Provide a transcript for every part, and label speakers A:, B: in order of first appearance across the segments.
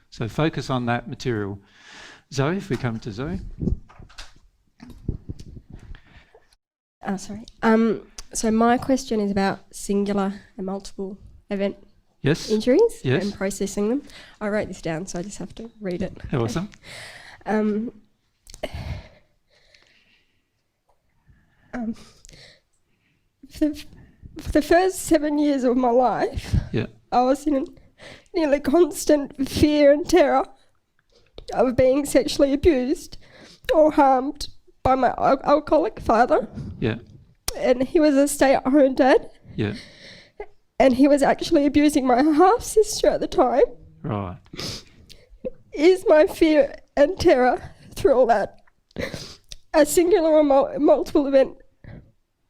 A: So focus on that material. Zoe, if we come to Zoe.
B: Sorry. So my question is about singular and multiple event injuries and processing them. I wrote this down, so I just have to read it.
A: Awesome.
B: For the first 7 years of my life, I was in nearly constant fear and terror of being sexually abused or harmed by my alcoholic father.
A: Yeah.
B: And he was a stay-at-home dad.
A: Yeah.
B: And he was actually abusing my half-sister at the time.
A: Right.
B: Is my fear and terror through all that a singular or multiple event?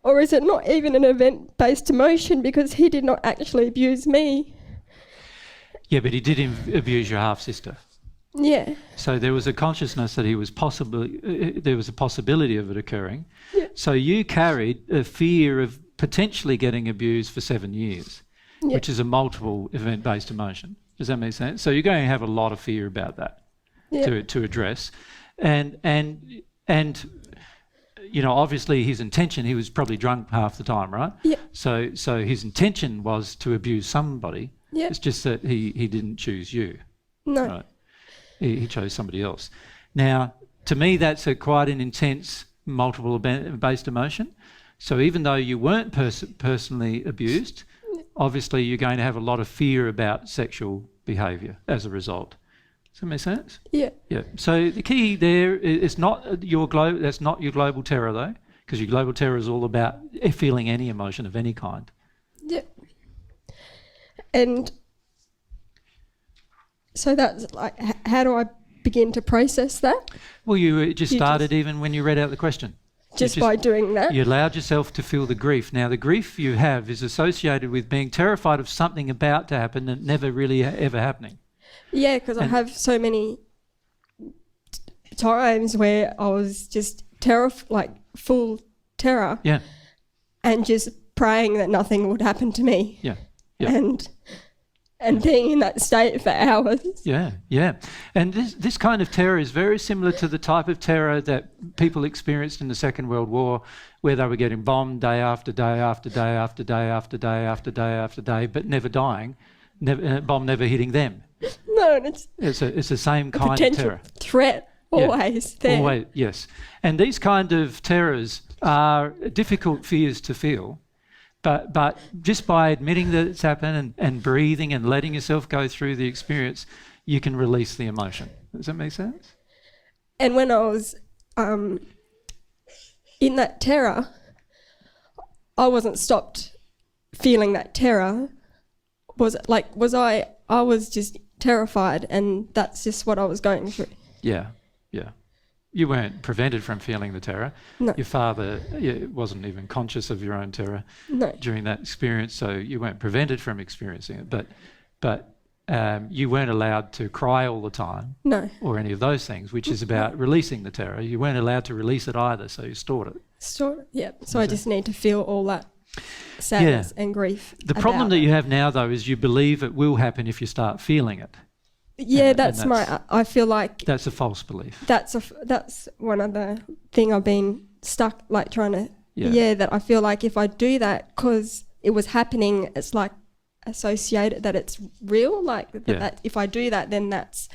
B: Or is it not even an event-based emotion because he did not actually abuse me?
A: Yeah, but he did abuse your half-sister.
B: Yeah.
A: So there was a consciousness that he was there was a possibility of it occurring.
B: Yeah.
A: So you carried a fear of potentially getting abused for 7 years, which is a multiple event-based emotion. Does that make sense? So you're going to have a lot of fear about that to address. And you know, obviously his intention, he was probably drunk half the time, right?
B: Yeah.
A: So his intention was to abuse somebody.
B: Yeah.
A: It's just that he didn't choose you.
B: No.
A: Right? He chose somebody else. Now, to me, that's quite an intense multiple-based emotion. So even though you weren't personally abused, obviously you're going to have a lot of fear about sexual behaviour as a result. Does that make sense?
B: Yeah.
A: Yeah. So the key there is not that's not your global terror, though, because your global terror is all about feeling any emotion of any kind.
B: Yeah. And so that's like, how do I begin to process that?
A: Well, you just started even when you read out the question.
B: Just by doing that?
A: You allowed yourself to feel the grief. Now, the grief you have is associated with being terrified of something about to happen and never really ever happening.
B: Yeah, because I have so many times where I was just full terror.
A: Yeah.
B: And just praying that nothing would happen to me.
A: Yeah. Yeah.
B: And being in that state for hours.
A: Yeah, yeah. And this kind of terror is very similar to the type of terror that people experienced in the Second World War, where they were getting bombed day after day after day after day after day after day after day, but never dying, bomb never hitting them.
B: No, and
A: it's the same kind of terror.
B: Threat always there.
A: Always, yes. And these kind of terrors are difficult fears to feel. But just by admitting that it's happened and breathing and letting yourself go through the experience, you can release the emotion. Does that make sense?
B: And when I was in that terror, I wasn't stopped feeling that terror. I was just terrified, and that's just what I was going through.
A: Yeah, yeah. You weren't prevented from feeling the terror.
B: No.
A: Your father wasn't even conscious of your own terror during that experience, so you weren't prevented from experiencing it. But you weren't allowed to cry all the time.
B: No.
A: Or any of those things, which is about releasing the terror. You weren't allowed to release it either, so you stored it.
B: Stored it, yeah. So I just need to feel all that sadness and grief.
A: The problem that you have now, though, is you believe it will happen if you start feeling it.
B: Yeah, I feel like
A: that's a false belief.
B: That's one of the thing I've been stuck trying to. Yeah, that I feel like if I do that because it was happening, it's like associated that it's real. That if I do that, then that's.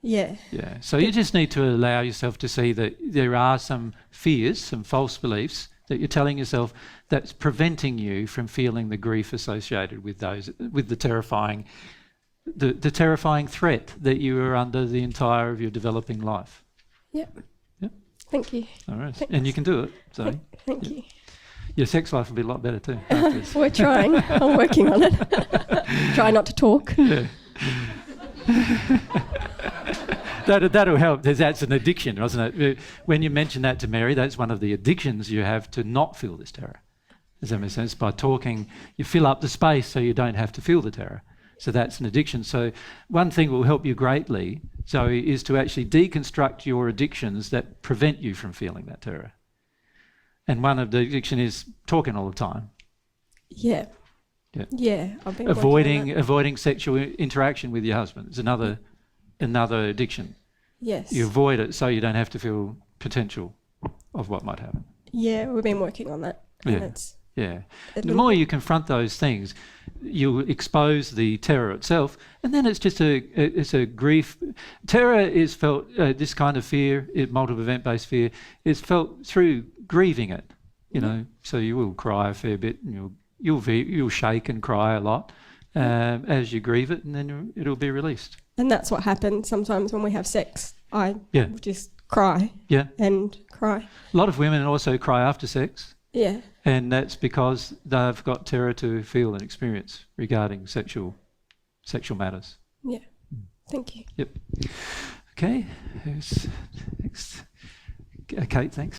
B: Yeah.
A: Yeah. So you just need to allow yourself to see that there are some fears, some false beliefs that you're telling yourself that's preventing you from feeling the grief associated with the terrifying. The terrifying threat that you were under the entire of your developing life.
B: Yep.
A: Yep.
B: Thank you.
A: All right.
B: Thanks.
A: And you can do it. So
B: Thank you.
A: Your sex life will be a lot better too.
B: We're trying. I'm working on it. Try not to talk.
A: Yeah. That'll help. That's an addiction, wasn't it? When you mention that to Mary, that's one of the addictions you have to not feel this terror. Does that make sense? By talking, you fill up the space so you don't have to feel the terror. So that's an addiction. So one thing will help you greatly, Zoe, is to actually deconstruct your addictions that prevent you from feeling that terror. And one of the addiction is talking all the time.
B: Yeah. Yeah, I've been working on that.
A: Avoiding sexual interaction with your husband is another addiction.
B: Yes.
A: You avoid it so you don't have to feel potential of what might happen.
B: Yeah, we've been working on that.
A: Yeah. The more you confront those things, you expose the terror itself, and then it's just a grief. Terror is felt, this kind of fear, multiple event-based fear, is felt through grieving it, you know. So you will cry a fair bit, and you'll shake and cry a lot as you grieve it, and then it'll be released.
B: And that's what happens sometimes when we have sex. I just cry and cry.
A: A lot of women also cry after sex.
B: Yeah.
A: And that's because they've got terror to feel and experience regarding sexual matters.
B: Yeah. Thank you.
A: Yep. Okay. Who's next? Kate, thanks.